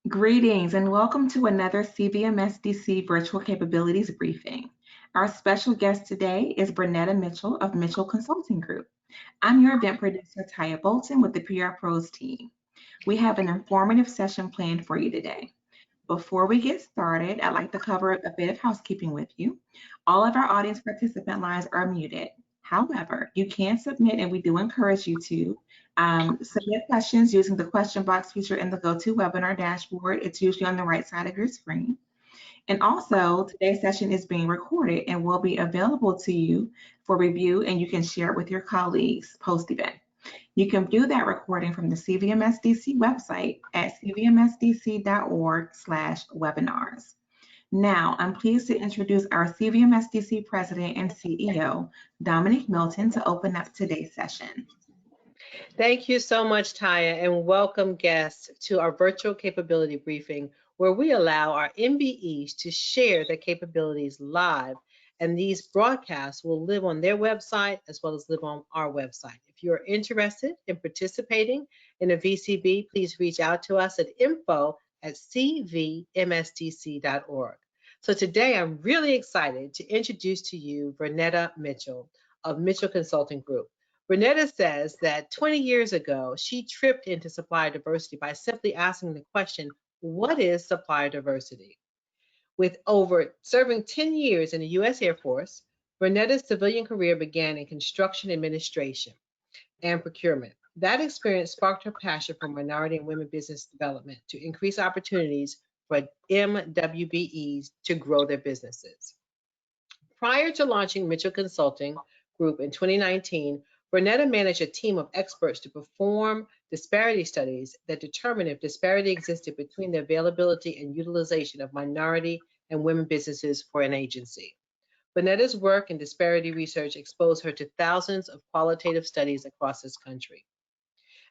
Greetings and welcome to another CVMSDC Virtual Capabilities Briefing. Our special guest today is Bernetta Mitchell of Mitchell Consulting Group. I'm your event producer, Taya Bolton with the PR Pros team. We have an informative session planned for you today. Before we get started, I'd like to cover a bit of housekeeping with you. All of our audience participant lines are muted. However, you can submit, and we do encourage you to submit questions using the question box feature in the GoToWebinar dashboard. It's usually on the right side of your screen. And also, today's session is being recorded and will be available to you for review, and you can share it with your colleagues post-event. You can view that recording from the CVMSDC website at cvmsdc.org/webinars. Now, I'm pleased to introduce our CVMSDC President and CEO, Dominique Milton, to open up today's session. Thank you so much, Taya, and welcome guests to our virtual capability briefing, where we allow our MBEs to share their capabilities live, and these broadcasts will live on their website as well as live on our website. If you're interested in participating in a VCB, please reach out to us at info@cvmsdc.org. So today I'm really excited to introduce to you Bernetta Mitchell of Mitchell Consulting Group. Bernetta says that 20 years ago, she tripped into supplier diversity by simply asking the question, what is supplier diversity? With over serving 10 years in the U.S. Air Force, Bernetta's civilian career began in construction administration and procurement. That experience sparked her passion for minority and women business development to increase opportunities for MWBEs to grow their businesses. Prior to launching Mitchell Consulting Group in 2019, Bernetta managed a team of experts to perform disparity studies that determined if disparity existed between the availability and utilization of minority and women businesses for an agency. Bernetta's work in disparity research exposed her to thousands of qualitative studies across this country.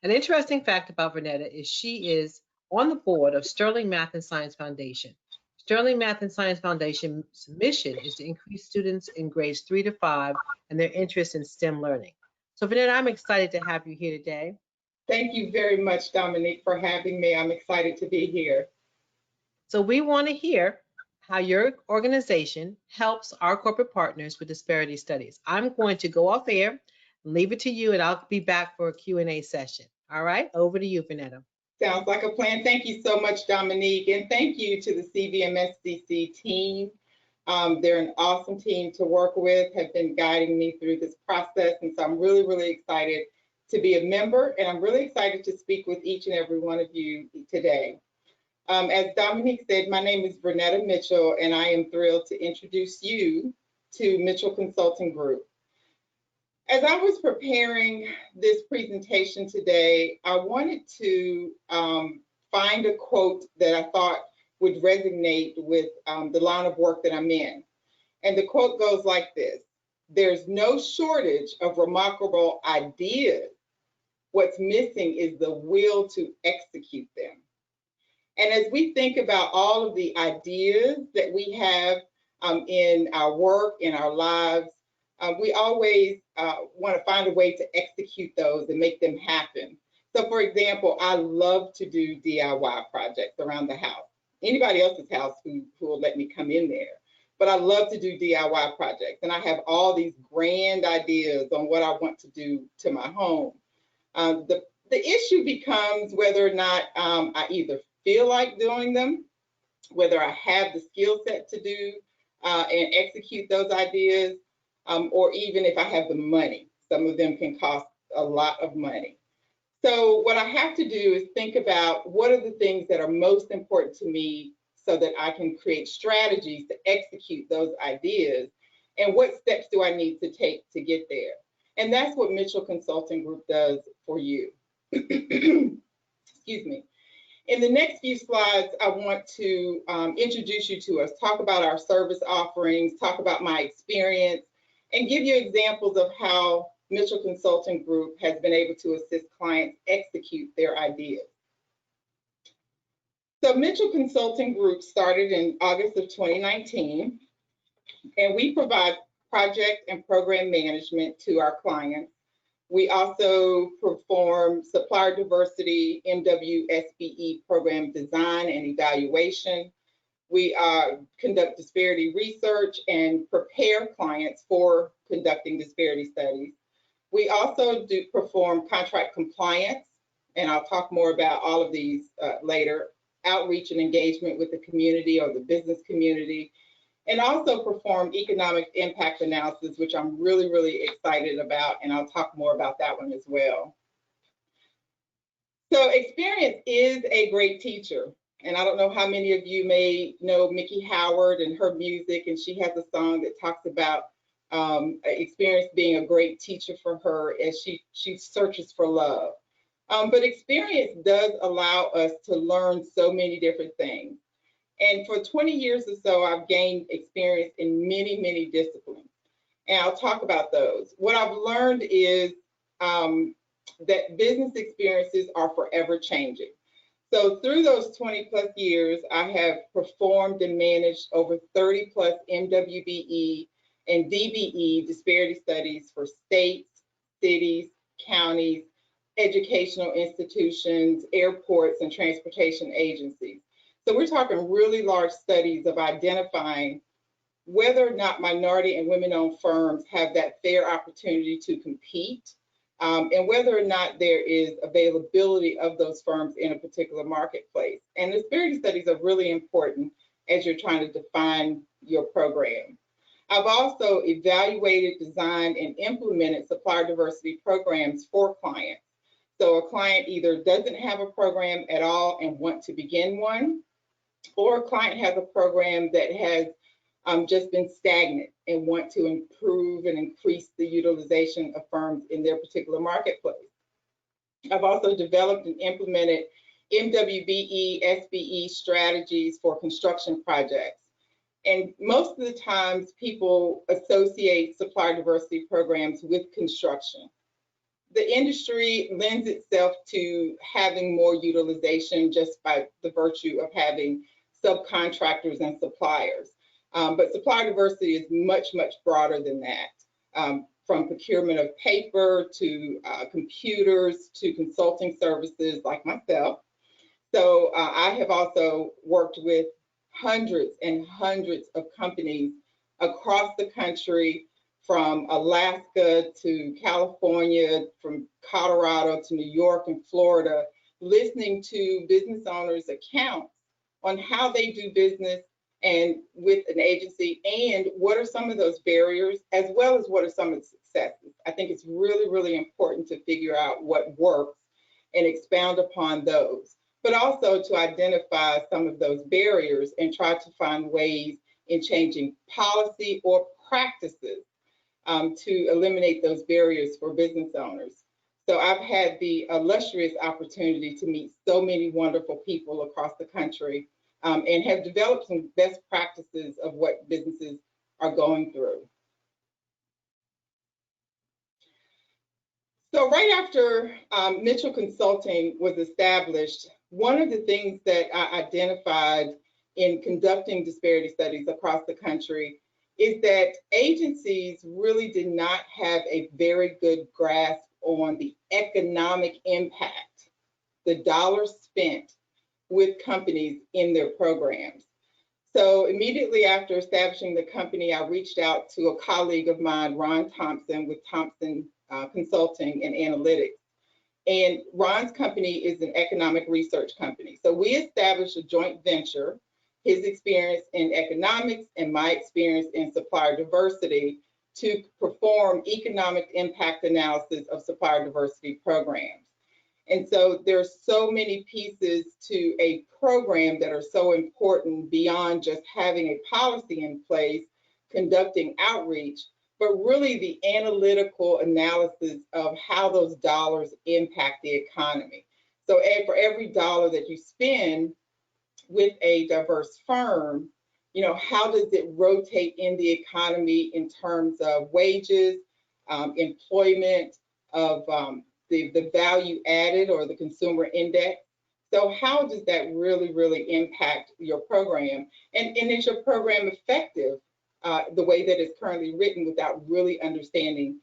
An interesting fact about Bernetta is she is on the board of Sterling Math and Science Foundation. Sterling Math and Science Foundation's mission is to increase students in grades 3 to 5 and their interest in STEM learning. So Bernetta, I'm excited to have you here today. Thank you very much, Dominique, for having me. I'm excited to be here. So we want to hear how your organization helps our corporate partners with disparity studies. I'm going to go off air, leave it to you, and I'll be back for a Q&A session. All right, over to you, Bernetta. Sounds like a plan. Thank you so much, Dominique, and thank you to the CVMSDC team. They're an awesome team to work with, have been guiding me through this process, and so I'm really, really excited to be a member, and I'm really excited to speak with each and every one of you today. As Dominique said, my name is Bernetta Mitchell, and I am thrilled to introduce you to Mitchell Consulting Group. As I was preparing this presentation today, I wanted to find a quote that I thought would resonate with the line of work that I'm in. And the quote goes like this: "There's no shortage of remarkable ideas. What's missing is the will to execute them." And as we think about all of the ideas that we have in our work, in our lives, we always want to find a way to execute those and make them happen. So for example, I love to do DIY projects around the house. Anybody else's house who will let me come in there. But I love to do DIY projects, and I have all these grand ideas on what I want to do to my home. The issue becomes whether or not I either feel like doing them, whether I have the skill set to do and execute those ideas, or even if I have the money. Some of them can cost a lot of money. So what I have to do is think about what are the things that are most important to me so that I can create strategies to execute those ideas, and what steps do I need to take to get there. And that's what Mitchell Consulting Group does for you. Excuse me. In the next few slides, I want to introduce you to us, talk about our service offerings, talk about my experience, and give you examples of how Mitchell Consulting Group has been able to assist clients execute their ideas. So Mitchell Consulting Group started in August of 2019, and we provide project and program management to our clients We also perform supplier diversity, MWSBE program design and evaluation. We conduct disparity research and prepare clients for conducting disparity studies. We also do perform contract compliance, and I'll talk more about all of these later, outreach and engagement with the community or the business community, and also perform economic impact analysis, which I'm really, really excited about, and I'll talk more about that one as well. So experience is a great teacher. And I don't know how many of you may know Mickey Howard and her music, and she has a song that talks about experience being a great teacher for her as she searches for love. But experience does allow us to learn so many different things. And for 20 years or so, I've gained experience in many, many disciplines. And I'll talk about those. What I've learned is that business experiences are forever changing. So through those 20 plus years, I have performed and managed over 30 plus MWBE and DBE disparity studies for states, cities, counties, educational institutions, airports, and transportation agencies. So we're talking really large studies of identifying whether or not minority and women-owned firms have that fair opportunity to compete, and whether or not there is availability of those firms in a particular marketplace. And disparity studies are really important as you're trying to define your program. I've also evaluated, designed, and implemented supplier diversity programs for clients. So a client either doesn't have a program at all and want to begin one, or a client has a program that has just been stagnant and want to improve and increase the utilization of firms in their particular marketplace. I've also developed and implemented MWBE, SBE strategies for construction projects. And most of the times people associate supplier diversity programs with construction. The industry lends itself to having more utilization just by the virtue of having subcontractors and suppliers. But supplier diversity is much, much broader than that, from procurement of paper to computers to consulting services like myself. So I have also worked with hundreds and hundreds of companies across the country, from Alaska to California, from Colorado to New York and Florida, listening to business owners' accounts on how they do business and with an agency, and what are some of those barriers, as well as what are some of the successes. I think it's really, really important to figure out what works and expound upon those, but also to identify some of those barriers and try to find ways in changing policy or practices to eliminate those barriers for business owners. So I've had the illustrious opportunity to meet so many wonderful people across the country, and have developed some best practices of what businesses are going through. So right after Mitchell Consulting was established, one of the things that I identified in conducting disparity studies across the country is that agencies really did not have a very good grasp on the economic impact, the dollars spent with companies in their programs. So immediately after establishing the company, I reached out to a colleague of mine, Ron Thompson, with Thompson Consulting and Analytics. And Ron's company is an economic research company. So we established a joint venture, his experience in economics and my experience in supplier diversity, to perform economic impact analysis of supplier diversity programs. And so there's so many pieces to a program that are so important beyond just having a policy in place, conducting outreach, but really the analytical analysis of how those dollars impact the economy. So for every dollar that you spend with a diverse firm, you know, how does it rotate in the economy in terms of wages, employment, of the value added or the consumer index? So how does that really, really impact your program? And is your program effective the way that it's currently written without really understanding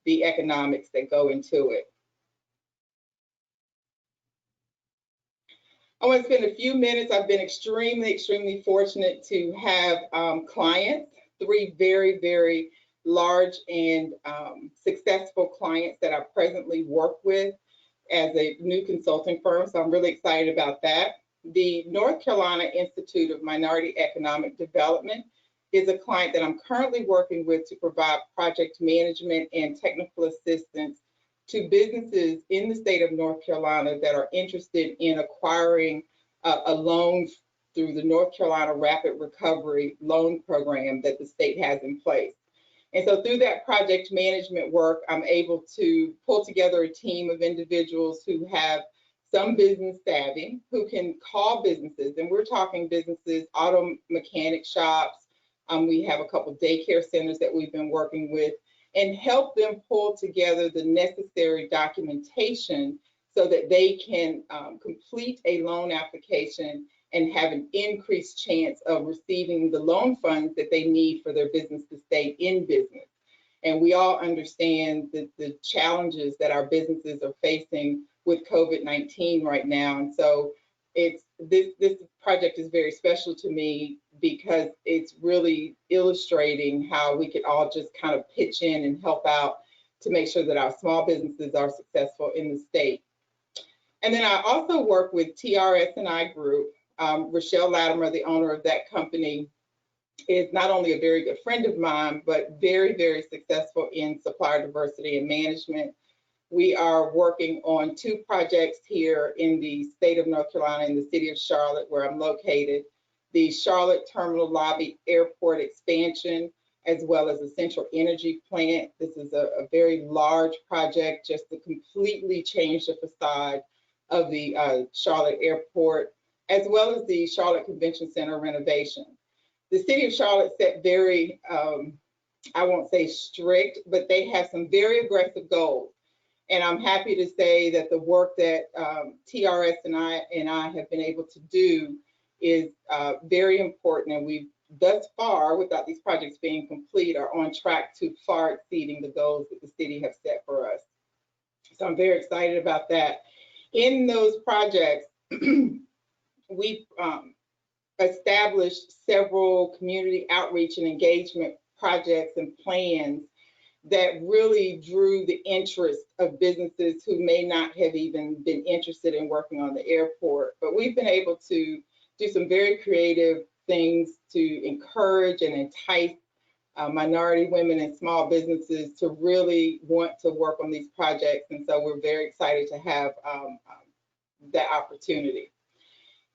the economics that go into it. I want to spend a few minutes. I've been extremely fortunate to have clients, 3 very large and successful clients that I presently work with as a new consulting firm. So I'm really excited about that. The North Carolina Institute of Minority Economic Development is a client that I'm currently working with to provide project management and technical assistance to businesses in the state of North Carolina that are interested in acquiring a loan through the North Carolina Rapid Recovery Loan Program that the state has in place. And so through that project management work, I'm able to pull together a team of individuals who have some business savvy, who can call businesses, and we're talking businesses, auto mechanic shops. We have a couple daycare centers that we've been working with, and help them pull together the necessary documentation so that they can complete a loan application and have an increased chance of receiving the loan funds that they need for their business to stay in business. And we all understand the challenges that our businesses are facing with COVID-19 right now. And so this project is very special to me because it's really illustrating how we could all just kind of pitch in and help out to make sure that our small businesses are successful in the state. And then I also work with TRS&I Group. Rochelle Latimer, the owner of that company, is not only a very good friend of mine, but very successful in supplier diversity and management. We are working on 2 projects here in the state of North Carolina, in the city of Charlotte, where I'm located. The Charlotte Terminal Lobby Airport expansion, as well as a central energy plant. This is a very large project just to completely change the facade of the Charlotte Airport, as well as the Charlotte Convention Center renovation. The city of Charlotte set very, I won't say strict, but they have some very aggressive goals. And I'm happy to say that the work that TRS and I have been able to do is very important. And we've thus far, without these projects being complete, are on track to far exceeding the goals that the city have set for us. So I'm very excited about that. In those projects, we've established several community outreach and engagement projects and plans that really drew the interest of businesses who may not have even been interested in working on the airport. But we've been able to do some very creative things to encourage and entice minority women and small businesses to really want to work on these projects. And so we're very excited to have that opportunity.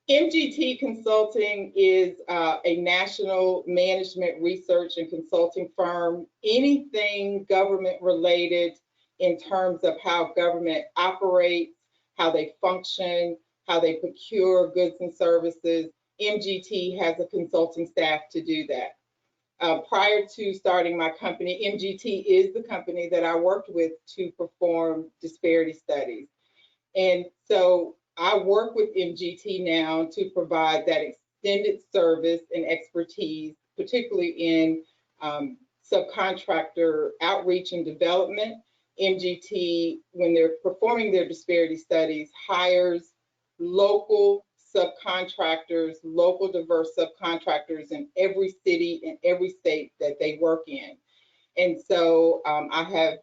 MGT Consulting is a national management research and consulting firm. Anything government related in terms of how government operates, how they function, how they procure goods and services, MGT has a consulting staff to do that. Prior to starting my company, MGT is the company that I worked with to perform disparity studies. And so I work with MGT now to provide that extended service and expertise, particularly in subcontractor outreach and development. MGT, when they're performing their disparity studies, hires local subcontractors, local diverse subcontractors in every city and every state that they work in. And so I have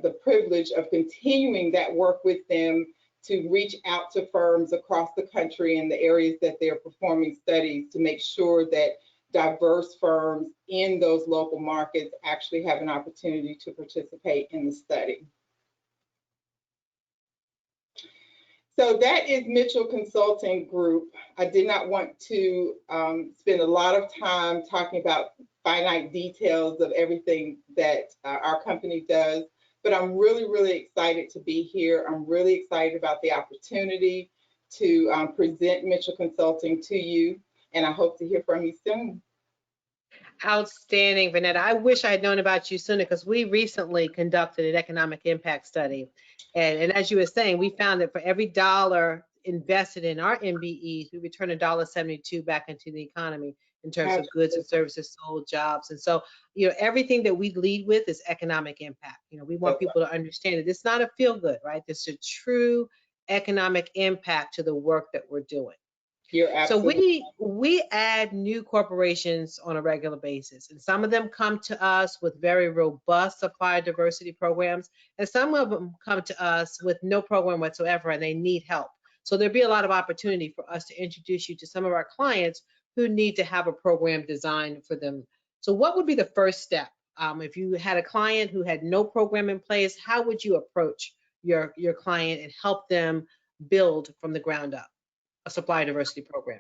the privilege of continuing that work with them to reach out to firms across the country in the areas that they're performing studies to make sure that diverse firms in those local markets actually have an opportunity to participate in the study. So that is Mitchell Consulting Group. I did not want to spend a lot of time talking about finite details of everything that our company does, but I'm really excited to be here. I'm really excited about the opportunity to present Mitchell Consulting to you, and I hope to hear from you soon. Outstanding, Vanetta. I wish I had known about you sooner because we recently conducted an economic impact study. And as you were saying, we found that for every dollar invested in our MBEs, we return $1.72 back into the economy. in terms of goods and services sold, jobs. And so, everything that we lead with is economic impact. We want people to understand that it's not a feel good, right? It's a true economic impact to the work that we're doing. You're So absolutely. we add new corporations on a regular basis, and some of them come to us with very robust supplier diversity programs, and some of them come to us with no program whatsoever, and they need help. So there'll be a lot of opportunity for us to introduce you to some of our clients who need to have a program designed for them. So what would be the first step? If you had a client who had no program in place, how would you approach your client and help them build from the ground up a supply diversity program?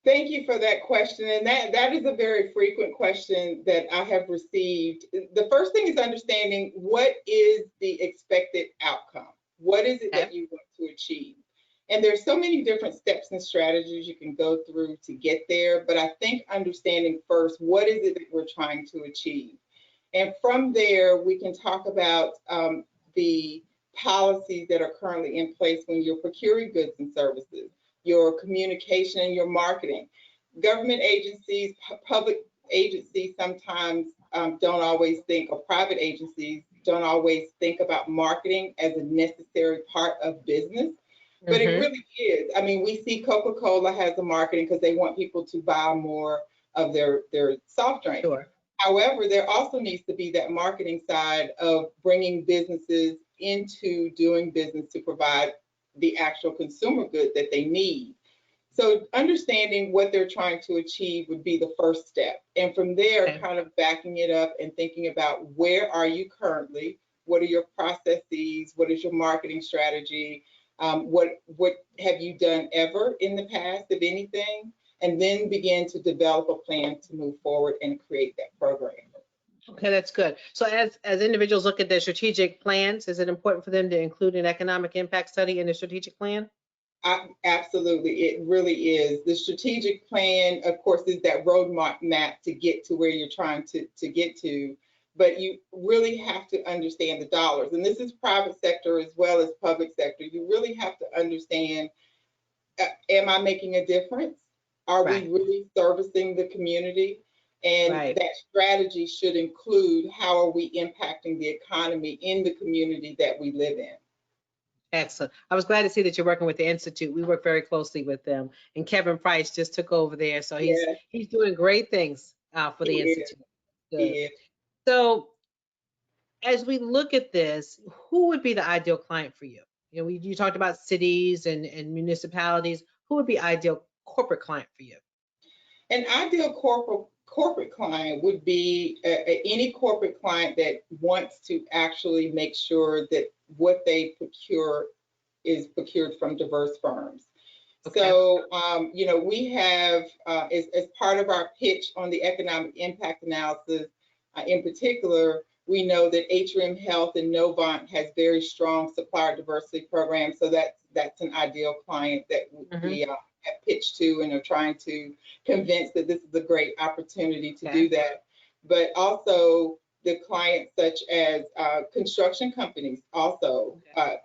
Thank you for that question. And that is a very frequent question that I have received. The first thing is understanding what is the expected outcome? What is it that you want to achieve? And there's so many different steps and strategies you can go through to get there. But I think understanding first, what is it that we're trying to achieve? And from there, we can talk about the policies that are currently in place when you're procuring goods and services, your communication and your marketing. Government agencies, public agencies sometimes don't always think, or private agencies don't always think about marketing as a necessary part of business, but it really is. I mean, we see Coca-Cola has a marketing because they want people to buy more of their soft drink. Sure. However, there also needs to be that marketing side of bringing businesses into doing business to provide the actual consumer good that they need. So understanding what they're trying to achieve would be the first step. And from there, kind of backing it up and thinking about where are you currently? What are your processes? What is your marketing strategy? What have you done ever in the past, if anything? And then begin to develop a plan to move forward and create that program. Okay, that's good. So as individuals look at their strategic plans, is it important for them to include an economic impact study in their strategic plan? Absolutely, it really is. The strategic plan, of course, is that roadmap to get to where you're trying to get to, but you really have to understand the dollars. And this is private sector as well as public sector. You really have to understand, am I making a difference? Are we really servicing the community? And that strategy should include how are we impacting the economy in the community that we live in. Excellent. I was glad to see that you're working with the Institute. We work very closely with them. And Kevin Price just took over there. So he's doing great things for the Institute. Good. So as we look at this, who would be the ideal client for you? You talked about cities and municipalities. Who would be ideal corporate client for you? An ideal corporate client would be any corporate client that wants to actually make sure that what they procure is procured from diverse firms. Okay. So, we have, as part of our pitch on the economic impact analysis, in particular, we know that Atrium Health and Novant has very strong supplier diversity programs. So that's an ideal client that we have pitched to and are trying to convince that this is a great opportunity to do that. But also the clients such as construction companies, also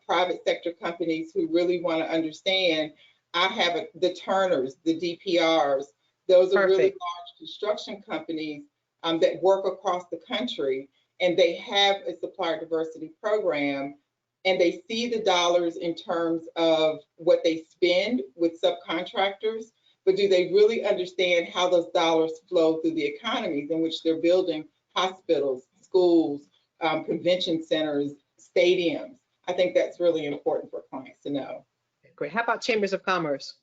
private sector companies who really want to understand. I have the Turners, the DPRs. Those are really large construction companies that work across the country, and they have a supplier diversity program, and they see the dollars in terms of what they spend with subcontractors, but do they really understand how those dollars flow through the economies in which they're building hospitals, schools, convention centers, stadiums? I think that's really important for clients to know. Great. How about chambers of commerce?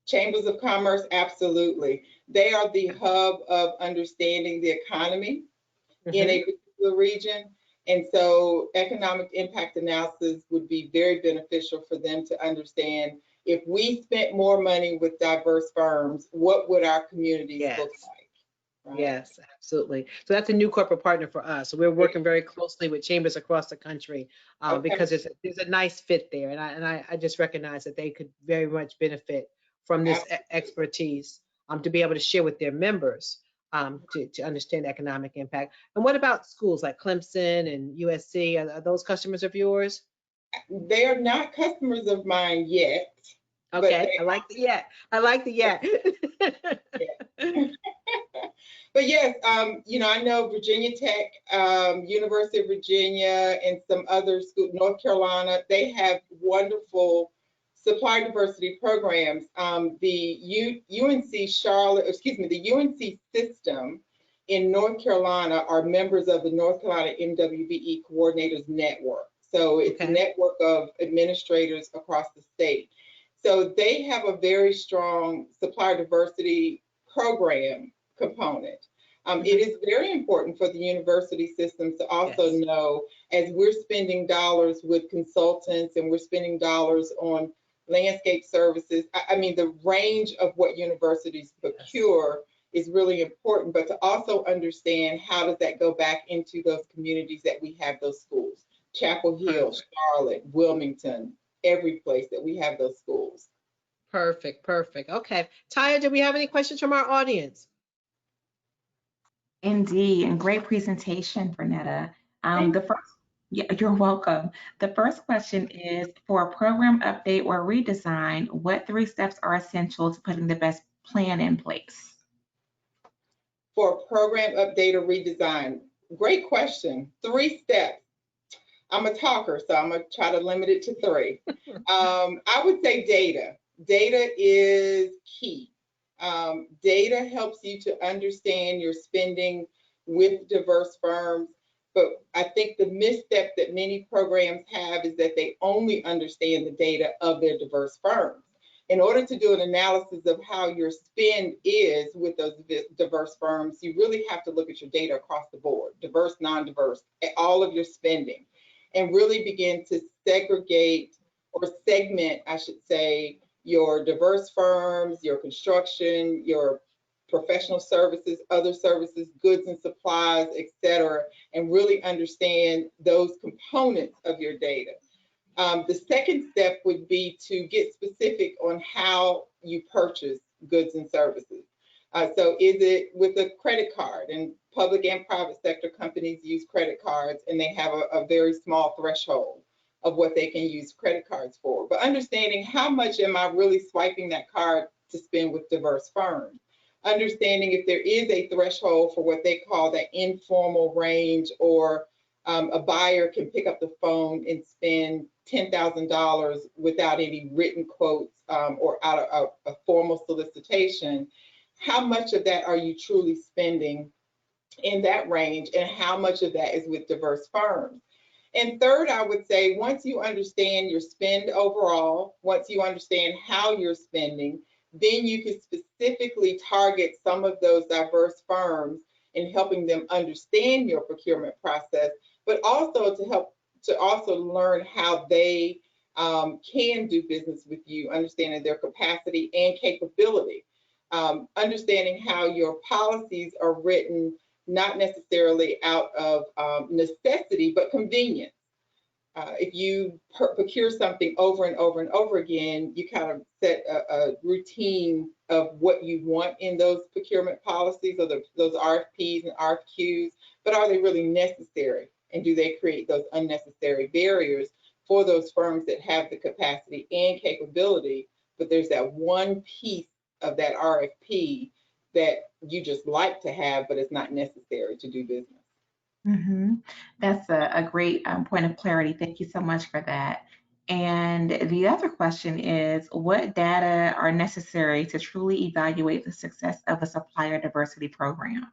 Chambers of commerce, absolutely. They are the hub of understanding the economy in a particular region. And so economic impact analysis would be very beneficial for them to understand, if we spent more money with diverse firms, what would our communities look like? Right? Yes, absolutely. So that's a new corporate partner for us. So we're working very closely with chambers across the country because there's a nice fit there. And I just recognize that they could very much benefit from this expertise to be able to share with their members to understand economic impact. And what about schools like Clemson and USC? Are those customers of yours? They are not customers of mine yet. Okay, I like the yet. I like the yet. But yes, I know Virginia Tech, University of Virginia, and some other schools, North Carolina, they have wonderful supply diversity programs. The UNC Charlotte, excuse me, the UNC system in North Carolina are members of the North Carolina MWBE Coordinators Network. So it's a network of administrators across the state. So they have a very strong supplier diversity program component. It is very important for the university systems to also know, as we're spending dollars with consultants and we're spending dollars on landscape services, I mean, the range of what universities procure is really important, but to also understand how does that go back into those communities that we have those schools. Chapel Hill, Charlotte, Wilmington, every place that we have those schools. Perfect, perfect. Okay. Taya, do we have any questions from our audience? Indeed, and great presentation, Bernetta. You're welcome. The first question is, for a program update or redesign, what 3 steps are essential to putting the best plan in place? For a program update or redesign, great question. 3 steps. I'm a talker, so I'm gonna try to limit it to 3. I would say data. Data is key. Data helps you to understand your spending with diverse firms, but I think the misstep that many programs have is that they only understand the data of their diverse firms. In order to do an analysis of how your spend is with those diverse firms, you really have to look at your data across the board, diverse, non-diverse, all of your spending, and really begin to segregate or segment, I should say, your diverse firms, your construction, your professional services, other services, goods and supplies, et cetera, and really understand those components of your data. The second step would be to get specific on how you purchase goods and services. So is it with a credit card? And public and private sector companies use credit cards, and they have a very small threshold of what they can use credit cards for. But understanding how much am I really swiping that card to spend with diverse firms. Understanding if there is a threshold for what they call that informal range, or a buyer can pick up the phone and spend $10,000 without any written quotes or out of a formal solicitation. How much of that are you truly spending in that range, and how much of that is with diverse firms? And third, I would say, once you understand your spend overall, once you understand how you're spending, then you can specifically target some of those diverse firms in helping them understand your procurement process, but also to help to also learn how they can do business with you, understanding their capacity and capability, understanding how your policies are written not necessarily out of necessity, but convenience. If you procure something over and over and over again, you kind of set a routine of what you want in those procurement policies, or those RFPs and RFQs, but are they really necessary? And do they create those unnecessary barriers for those firms that have the capacity and capability, but there's that one piece of that RFP that you just like to have, but it's not necessary to do business. That's a great point of clarity. Thank you so much for that. And the other question is, what data are necessary to truly evaluate the success of a supplier diversity program?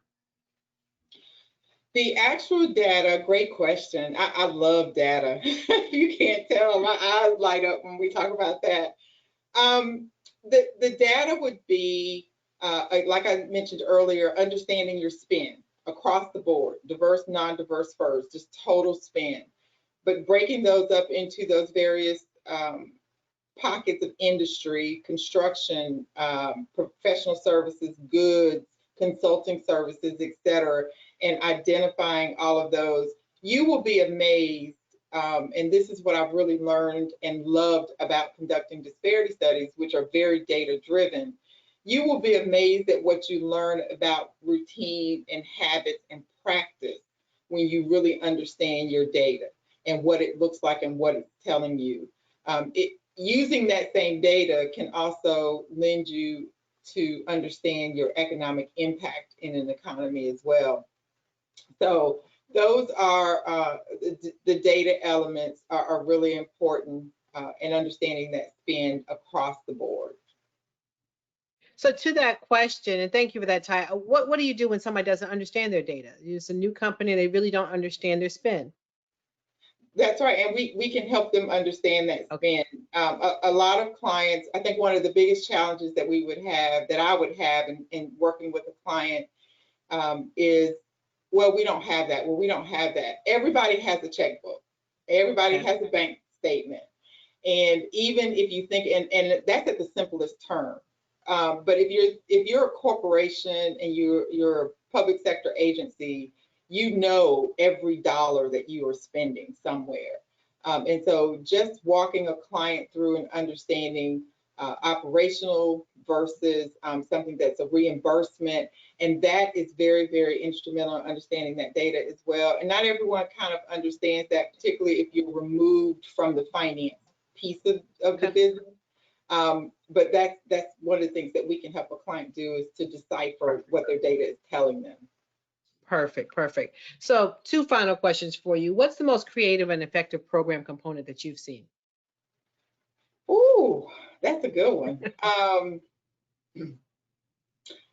The actual data, great question. I love data. You can't tell, my eyes light up when we talk about that. The data would be, like I mentioned earlier, understanding your spend across the board, diverse, non-diverse firms, just total spend, but breaking those up into those various pockets of industry, construction, professional services, goods, consulting services, et cetera, and identifying all of those. You will be amazed, and this is what I've really learned and loved about conducting disparity studies, which are very data-driven. You will be amazed at what you learn about routine and habits and practice when you really understand your data and what it looks like and what it's telling you. Using that same data can also lend you to understand your economic impact in an economy as well. So those are the data elements are really important in understanding that spend across the board. So to that question, and thank you for that, Ty, what do you do when somebody doesn't understand their data? It's a new company, they really don't understand their spend. That's right, and we can help them understand that spend. A lot of clients, I think one of the biggest challenges that we would have, that I would have in working with a client is, well, we don't have that. Well, we don't have that. Everybody has a checkbook. Everybody has a bank statement. And even if you think, and that's at the simplest term, but if you're a corporation and you're a public sector agency, you know every dollar that you are spending somewhere. And so just walking a client through and understanding operational versus something that's a reimbursement, and that is very, very instrumental in understanding that data as well. And not everyone kind of understands that, particularly if you're removed from the finance piece of the business. But that's one of the things that we can help a client do, is to decipher what their data is telling them. Perfect, perfect. So 2 final questions for you. What's the most creative and effective program component that you've seen? Ooh, that's a good one.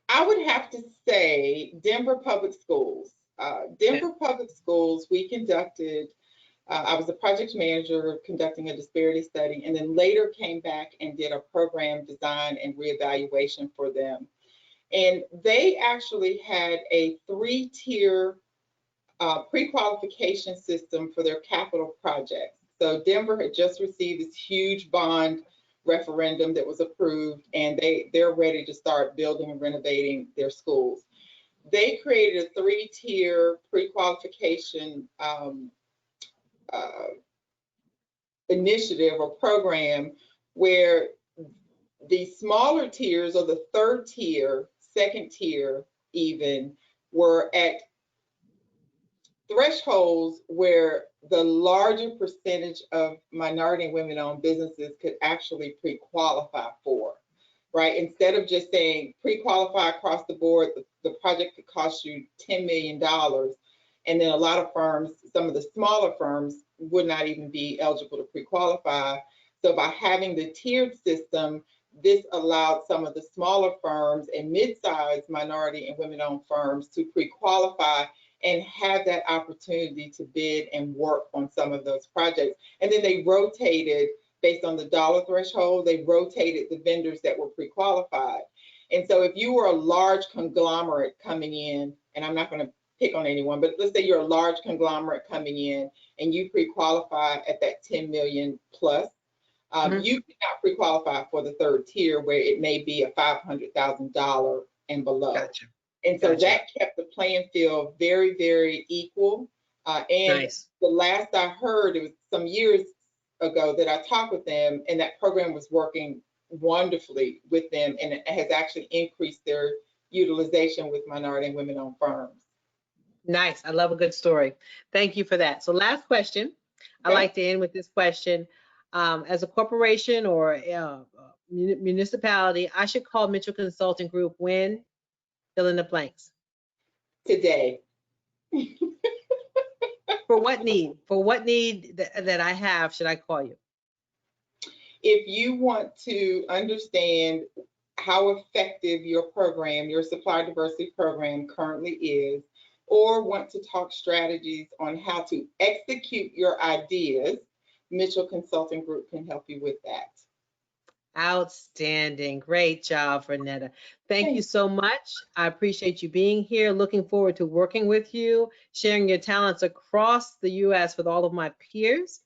I would have to say Denver Public Schools. Denver Public Schools, we conducted, I was a project manager conducting a disparity study, and then later came back and did a program design and reevaluation for them. And they actually had a 3-tier pre-qualification system for their capital projects. So Denver had just received this huge bond referendum that was approved, and they're ready to start building and renovating their schools. They created a 3-tier pre-qualification initiative or program where the smaller tiers, or the 3rd tier, 2nd tier even, were at thresholds where the larger percentage of minority and women-owned businesses could actually pre-qualify for, right? Instead of just saying pre-qualify across the board, the project could cost you $10 million. And then a lot of firms, some of the smaller firms, would not even be eligible to pre-qualify. So by having the tiered system, this allowed some of the smaller firms and mid-sized minority and women-owned firms to pre-qualify and have that opportunity to bid and work on some of those projects. And then they rotated, based on the dollar threshold, they rotated the vendors that were pre-qualified. And so if you were a large conglomerate coming in, and I'm not going to pick on anyone, but let's say you're a large conglomerate coming in and you pre-qualify at that 10 million plus, you cannot pre-qualify for the 3rd tier, where it may be a $500,000 and below. Gotcha. And so that kept the playing field very, very equal. And the last I heard, it was some years ago that I talked with them, and that program was working wonderfully with them, and it has actually increased their utilization with minority and women-owned firms. Nice. I love a good story. Thank you for that. So last question. I like to end with this question. As a corporation or a municipality, I should call Mitchell Consulting Group when? Fill in the blanks. Today. For what need? For what need that I have should I call you? If you want to understand how effective your program, your supplier diversity program currently is, or want to talk strategies on how to execute your ideas, Mitchell Consulting Group can help you with that. Outstanding. Great job, Vernetta. Thank you so much. I appreciate you being here. Looking forward to working with you, sharing your talents across the U.S. with all of my peers.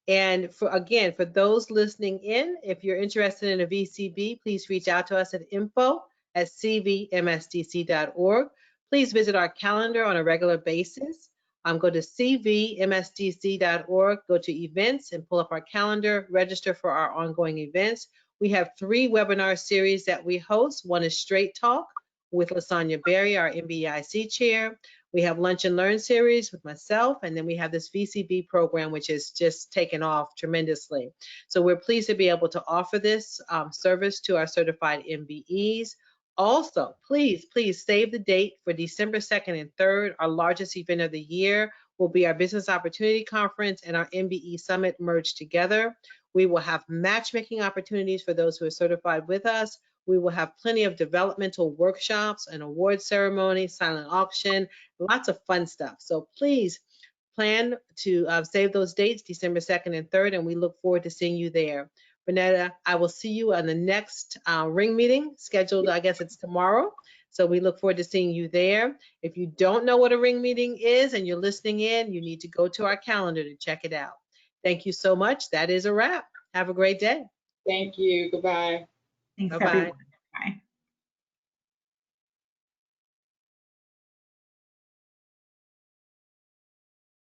And again, for those listening in, if you're interested in a VCB, please reach out to us at info@cvmsdc.org. Please visit our calendar on a regular basis. Go to cvmsdc.org, go to events and pull up our calendar, register for our ongoing events. We have 3 webinar series that we host. One is Straight Talk with Lasagna Berry, our MBIC chair. We have Lunch and Learn series with myself, and then we have this VCB program, which has just taken off tremendously. So we're pleased to be able to offer this service to our certified MBEs. Also, please save the date for December 2nd and 3rd. Our largest event of the year will be our Business Opportunity Conference and our MBE Summit merged together. We will have matchmaking opportunities for those who are certified with us. We will have plenty of developmental workshops, an award ceremony, silent auction, lots of fun stuff. So please plan to save those dates, December 2nd and 3rd, and we look forward to seeing you there. Bernetta, I will see you on the next ring meeting scheduled, I guess it's tomorrow. So we look forward to seeing you there. If you don't know what a ring meeting is and you're listening in, you need to go to our calendar to check it out. Thank you so much. That is a wrap. Have a great day. Thank you. Goodbye. Thanks, Bye-bye. everyone.